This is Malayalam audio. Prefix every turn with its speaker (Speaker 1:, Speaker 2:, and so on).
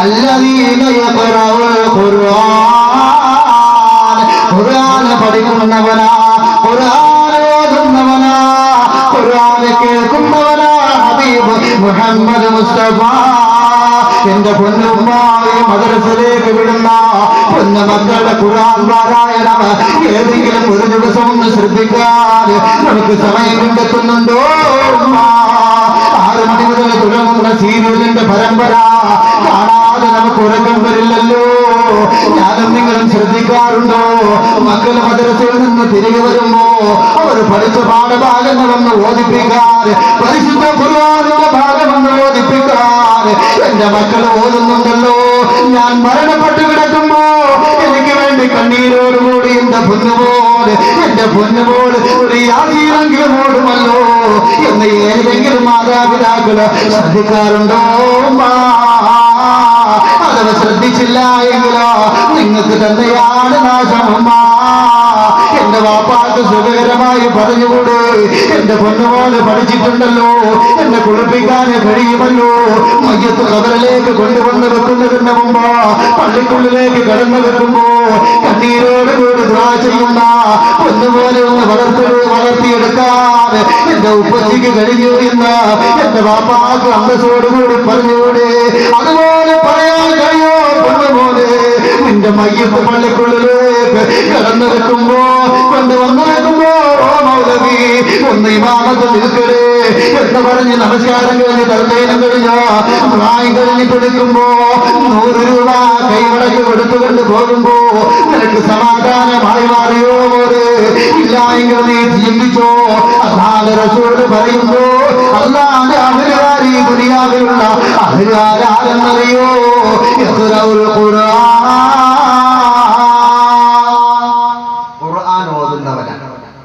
Speaker 1: الذين يقرؤون القرآن ഖുർആൻ പഠിക്കുന്നവനാ, ഖുർആൻ ഓതുന്നവനാ, ഖുർആൻ കേൾക്കുന്നവനാ ഹബീബ് മുഹമ്മദ് മുസ്തഫ. എന്റെ പൊന്നുമ്മായി മദ്രസയിലേക്ക് വിടുന്ന പൊന്നു മക്കളുടെ ഖുർആൻ പാരായണം ഏതെങ്കിലും ഒരു ദിവസം ഒന്ന് ശ്രദ്ധിക്കാൻ നമുക്ക് സമയം കണ്ടെത്തുന്നുണ്ടോ? 6 മണി മുതൽ തുടങ്ങുന്ന സീരിയലിന്റെ പരമ്പര കാണാതെ നമുക്ക് ഉറക്കം വരില്ലല്ലോ. ഞാനും നിങ്ങളും ശ്രദ്ധിക്കാറുണ്ടോ? മക്കൾ മദ്രസയിൽ നിന്ന് തിരികെ വരുമ്പോ അവർ പഠിച്ച പാഠഭാഗങ്ങളൊന്ന് ഓദിപ്പിക്കാൻ, പരിശുദ്ധ ഖുർആനിന്റെ ഭാഗമൊന്ന് ഓദിപ്പിക്കാൻ എന്റെ മക്കൾ ഓതുന്നുണ്ടല്ലോ. ഞാൻ മരണപ്പെട്ട് കിടക്കുമ്പോ എനിക്ക് വേണ്ടി കണ്ണീരോടുകൂടി എന്റെ പൊന്നുപോലെ ഒരു യാചീരെങ്കിലും ഓടുമല്ലോ എന്ന് ഏതെങ്കിലും മാതാപിതാക്കള് ശ്രദ്ധിക്കാറുണ്ടോ? അഥവാ ശ്രദ്ധിച്ചില്ല എങ്കിലോ നിങ്ങൾക്ക് തന്നെയാണ് നാശമമ്മ. എന്റെ വാപ്പാക്ക് സുഖകരമായി പറഞ്ഞുകൂടെ? എന്റെ പൊന്നുപോലെ പഠിച്ചിട്ടുണ്ടല്ലോ, എന്നെ കുളിപ്പിക്കാൻ കഴിയുമല്ലോ. മയ്യത്ത് ഖബറിലേക്ക് കൊണ്ടുവന്ന് വെക്കുന്നതിന് മുമ്പ് പള്ളിക്കുള്ളിലേക്ക് കടന്നു വെക്കുമ്പോ കണ്ണീരോടുകൂടി ദുആ ചെയ്യുന്ന പൊന്നുപോലെ ഒന്ന് വളർത്തിയെടുക്കാൻ എന്റെ ഉപ്പച്ചിക്ക് കഴിഞ്ഞു എന്ന് എന്റെ വാപ്പാക്ക് അന്തസ്സോടുകൂടി പറഞ്ഞുകൂടെ? അതുപോലെ പറയാൻ കഴിയോ? പൊന്നുപോലെ നിന്റെ മയ്യത്ത് പള്ളിക്കുള്ളിലേക്ക് കടന്നു വെക്കുമ്പോ കൊണ്ടുവന്നു വെക്കുമ്പോ ഓ മൗലവി ഒന്ന് ഇമാമത്ത് നിൽക്കടേ എന്ന് പറഞ്ഞ് നമസ്കാരം കഴിഞ്ഞ് തർദ്ദീനം കഴിഞ്ഞോ പ്രായം കഴിഞ്ഞ് കൊടുക്കുമ്പോ 100 രൂപ കൈമടക്ക് കൊടുത്തുകൊണ്ട് പോകുമ്പോ നിനക്ക് സമാധാനമായി മാറിയോ? മോര് ഇല്ല എങ്കിൽ നീ ചിന്തിച്ചോ. അല്ലാഹുവിന്റെ റസൂൽ പറയുമ്പോ അല്ലാഹുവിന്റെ അഹ്ലുകാരി ദുനിയാവിലുള്ള അഹ്ലുകാരെന്നറിയോ? യഖ്റഉൽ ഖുർആൻ